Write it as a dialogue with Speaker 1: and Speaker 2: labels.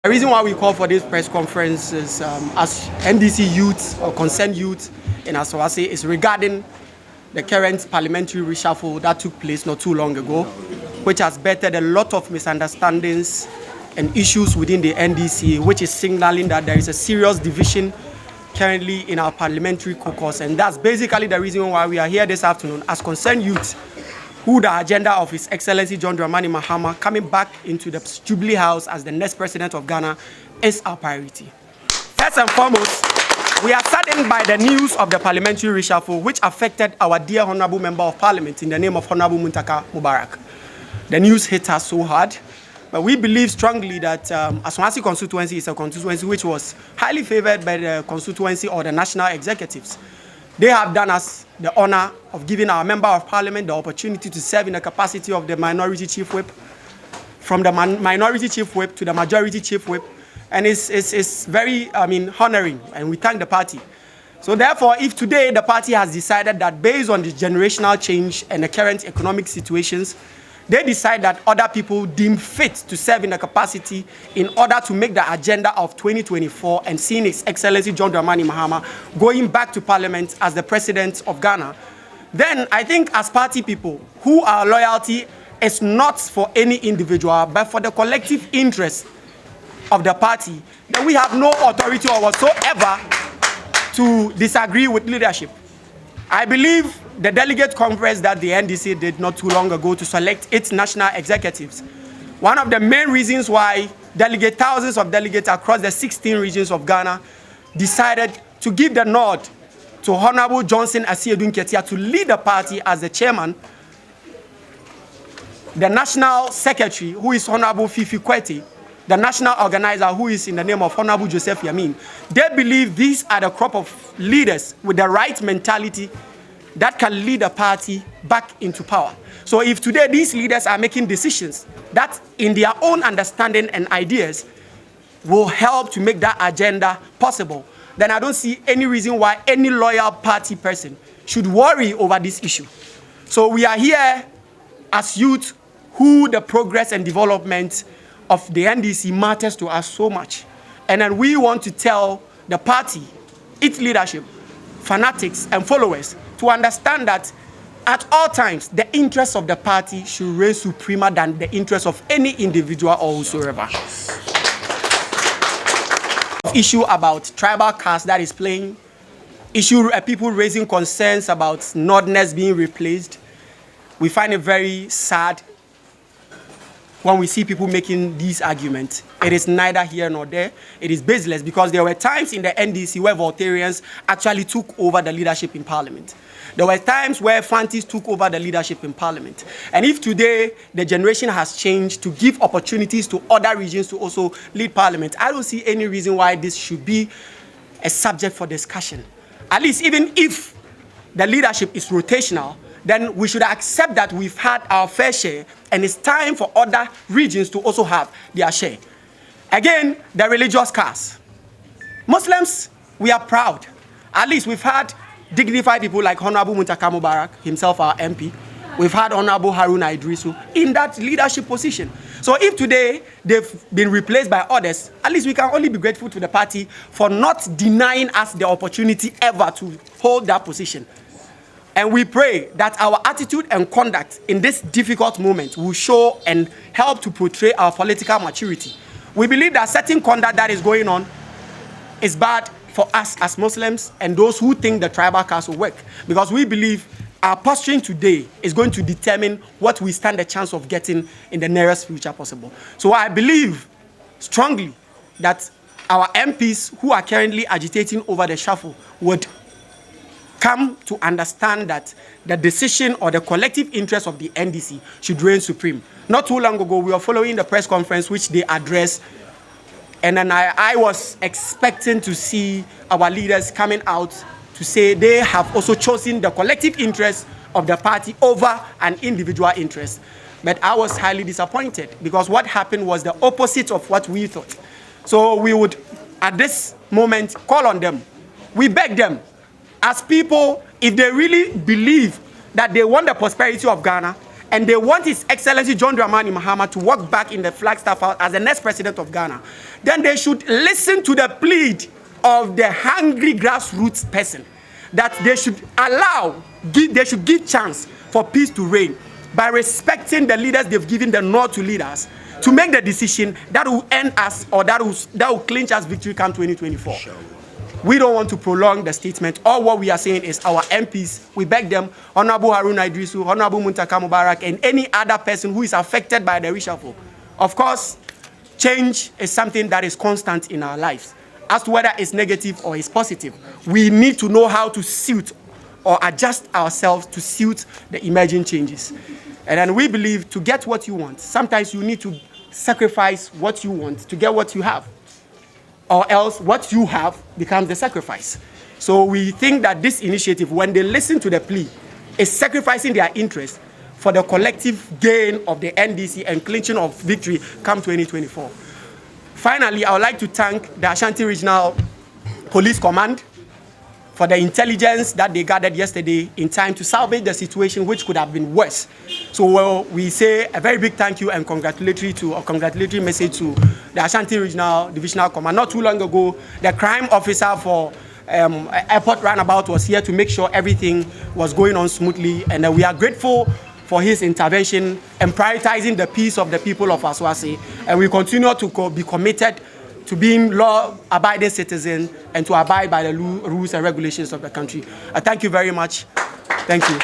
Speaker 1: The reason why we call for this press conference is as NDC youth or concerned youth in Asawasi is regarding the current parliamentary reshuffle that took place not too long ago, which has bettered a lot of misunderstandings and issues within the NDC, which is signaling that there is a serious division currently in our parliamentary caucus. And that's basically the reason why we are here this afternoon as concerned youth, who the agenda of His Excellency John Dramani Mahama coming back into the Jubilee House as the next president of Ghana is our priority. First and foremost, we are saddened by the news of the parliamentary reshuffle, which affected our dear Honorable Member of Parliament in the name of Honorable Muntaka Mubarak. The news hit us so hard, but we believe strongly that Asawasi constituency is a constituency which was highly favored by the constituency or the national executives. They have done us the honor of giving our Member of Parliament the opportunity to serve in the capacity of the Minority Chief Whip, from the Minority Chief Whip to the Majority Chief Whip, and it's very, honoring, and we thank the party. So therefore, if today the party has decided that based on the generational change and the current economic situations, they decide that other people deem fit to serve in the capacity in order to make the agenda of 2024 and seeing His Excellency John Dramani Mahama going back to Parliament as the President of Ghana, then I think as party people who our loyalty is not for any individual but for the collective interest of the party, then we have no authority or whatsoever to disagree with leadership. I believe the delegate conference that the NDC did not too long ago to select its national executives, one of the main reasons why thousands of delegates across the 16 regions of Ghana decided to give the nod to Honorable Johnson Asiedu Nketia to lead the party as the chairman, the national secretary, who is Honorable Fifi Kweti, the national organizer, who is in the name of Honorable Joseph Yamin. They believe these are the crop of leaders with the right mentality that can lead a party back into power. So if today these leaders are making decisions that in their own understanding and ideas will help to make that agenda possible, then I don't see any reason why any loyal party person should worry over this issue. So we are here as youth who the progress and development of the NDC matters to us so much. And then we want to tell the party, its leadership, fanatics and followers to understand that at all times, the interests of the party should reign supreme than the interests of any individual or whosoever. Issue about tribal caste that is playing, people raising concerns about Nordness being replaced. We find it very sad when we see people making these arguments. It is neither here nor there. It is baseless because there were times in the NDC where Voltarians actually took over the leadership in Parliament. There were times where Fantis took over the leadership in Parliament. And if today the generation has changed to give opportunities to other regions to also lead Parliament, I don't see any reason why this should be a subject for discussion. At least even if the leadership is rotational, then we should accept that we've had our fair share and it's time for other regions to also have their share. Again, the religious caste. Muslims, we are proud. At least we've had dignified people like Honorable Muntaka Mubarak, himself our MP. We've had Honorable Haruna Idrisu in that leadership position. So if today they've been replaced by others, at least we can only be grateful to the party for not denying us the opportunity ever to hold that position. And we pray that our attitude and conduct in this difficult moment will show and help to portray our political maturity. We believe that certain conduct that is going on is bad for us as Muslims and those who think the tribal caste will work. Because we believe our posturing today is going to determine what we stand a chance of getting in the nearest future possible. So I believe strongly that our MPs who are currently agitating over the shuffle would come to understand that the decision or the collective interest of the NDC should reign supreme. Not too long ago, we were following the press conference which they addressed, and then I was expecting to see our leaders coming out to say they have also chosen the collective interest of the party over an individual interest. But I was highly disappointed because what happened was the opposite of what we thought. So we would, at this moment, call on them. We beg them, as people, if they really believe that they want the prosperity of Ghana and they want His Excellency John Dramani Mahama to walk back in the Flagstaff House as the next president of Ghana, then they should listen to the plea of the hungry grassroots person, that they should they should give chance for peace to reign by respecting the leaders they've given the nod to lead us, to make the decision that will end us, or that will clinch us victory come 2024. Sure. We don't want to prolong the statement. All what we are saying is our MPs, we beg them, Honorable Haruna Idrisu, Honorable Muntaka Mubarak, and any other person who is affected by the reshuffle. Of course, change is something that is constant in our lives. As to whether it's negative or it's positive, we need to know how to suit or adjust ourselves to suit the emerging changes. And then we believe to get what you want, sometimes you need to sacrifice what you want to get what you have, or else what you have becomes the sacrifice. So we think that this initiative, when they listen to the plea, is sacrificing their interest for the collective gain of the NDC and clinching of victory come 2024. Finally, I would like to thank the Ashanti Regional Police Command for the intelligence that they gathered yesterday in time to salvage the situation, which could have been worse. So we say a very big thank you and congratulatory message to the Ashanti Regional Divisional Command. Not too long ago, the crime officer for airport runabout was here to make sure everything was going on smoothly, and we are grateful for his intervention and prioritizing the peace of the people of Asawasi, and we continue to be committed to being law-abiding citizens and to abide by the rules and regulations of the country. I thank you very much. Thank you.